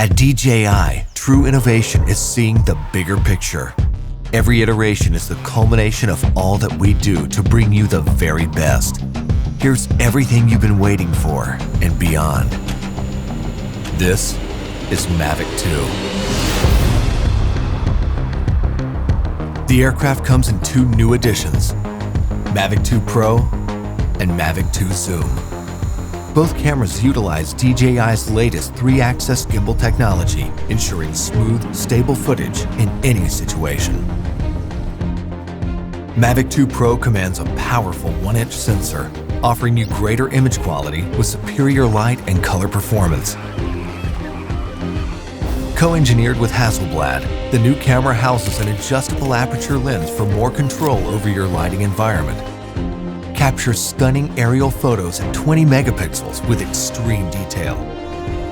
At DJI, true innovation is seeing the bigger picture. Every iteration is the culmination of all that we do to bring you the very best. Here's everything you've been waiting for and beyond. This is Mavic 2. The aircraft comes in two new editions, Mavic 2 Pro and Mavic 2 Zoom. Both cameras utilize DJI's latest 3-axis gimbal technology, ensuring smooth, stable footage in any situation. Mavic 2 Pro commands a powerful 1-inch sensor, offering you greater image quality with superior light and color performance. Co-engineered with Hasselblad, the new camera houses an adjustable aperture lens for more control over your lighting environment. Captures stunning aerial photos at 20 megapixels with extreme detail.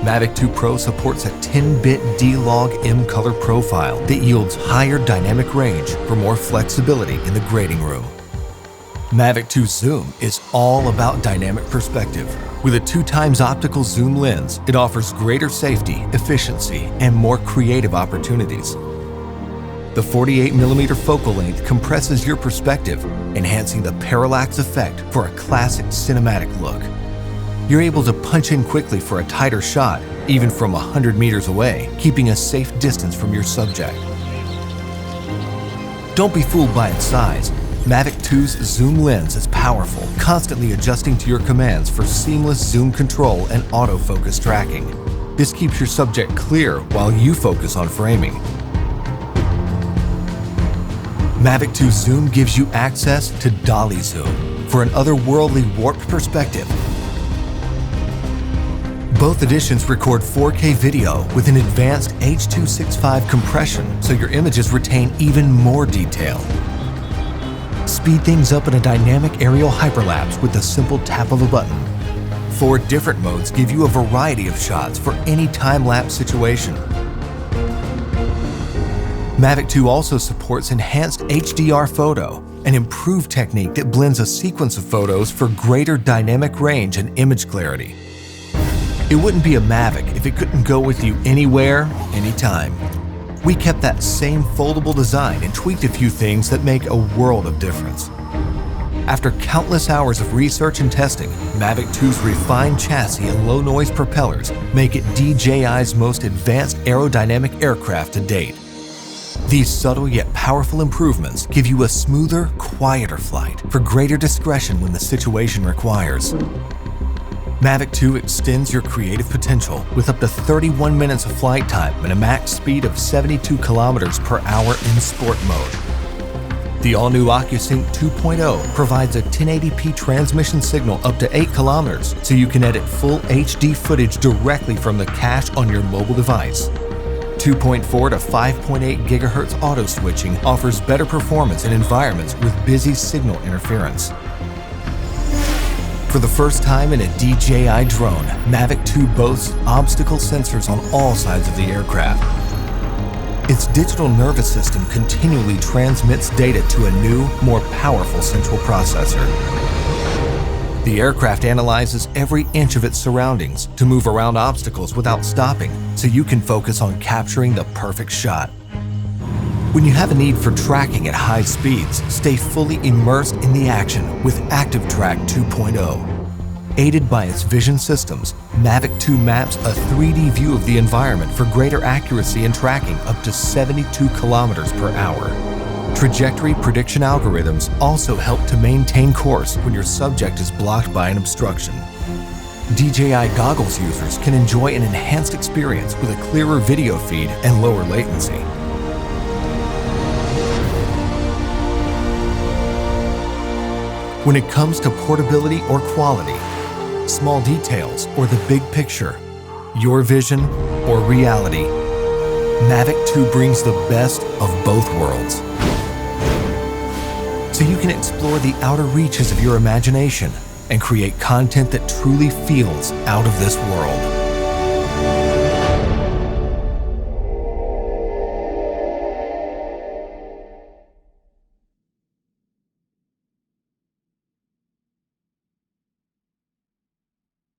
Mavic 2 Pro supports a 10-bit D-Log-M color profile that yields higher dynamic range for more flexibility in the grading room. Mavic 2 Zoom is all about dynamic perspective. With a 2x optical zoom lens, it offers greater safety, efficiency, and more creative opportunities. The 48mm focal length compresses your perspective, enhancing the parallax effect for a classic cinematic look. You're able to punch in quickly for a tighter shot, even from 100 meters away, keeping a safe distance from your subject. Don't be fooled by its size. Mavic 2's zoom lens is powerful, constantly adjusting to your commands for seamless zoom control and autofocus tracking. This keeps your subject clear while you focus on framing. Mavic 2 Zoom gives you access to dolly zoom for an otherworldly warped perspective. Both editions record 4K video with an advanced H.265 compression, so your images retain even more detail. Speed things up in a dynamic aerial hyperlapse with the simple tap of a button. 4 different modes give you a variety of shots for any time-lapse situation. Mavic 2 also supports enhanced HDR photo, an improved technique that blends a sequence of photos for greater dynamic range and image clarity. It wouldn't be a Mavic if it couldn't go with you anywhere, anytime. We kept that same foldable design and tweaked a few things that make a world of difference. After countless hours of research and testing, Mavic 2's refined chassis and low-noise propellers make it DJI's most advanced aerodynamic aircraft to date. These subtle yet powerful improvements give you a smoother, quieter flight for greater discretion when the situation requires. Mavic 2 extends your creative potential with up to 31 minutes of flight time and a max speed of 72 kilometers per hour in sport mode. The all-new OcuSync 2.0 provides a 1080p transmission signal up to 8 kilometers, so you can edit full HD footage directly from the cache on your mobile device. 2.4 to 5.8 GHz auto switching offers better performance in environments with busy signal interference. For the first time in a DJI drone, Mavic 2 boasts obstacle sensors on all sides of the aircraft. Its digital nervous system continually transmits data to a new, more powerful central processor. The aircraft analyzes every inch of its surroundings to move around obstacles without stopping, so you can focus on capturing the perfect shot. When you have a need for tracking at high speeds, stay fully immersed in the action with ActiveTrack 2.0. Aided by its vision systems, Mavic 2 maps a 3D view of the environment for greater accuracy in tracking up to 72 kilometers per hour. Trajectory prediction algorithms also help to maintain course when your subject is blocked by an obstruction. DJI goggles users can enjoy an enhanced experience with a clearer video feed and lower latency. When it comes to portability or quality, small details or the big picture, your vision or reality, Mavic 2 brings the best of both worlds. So you can explore the outer reaches of your imagination and create content that truly feels out of this world.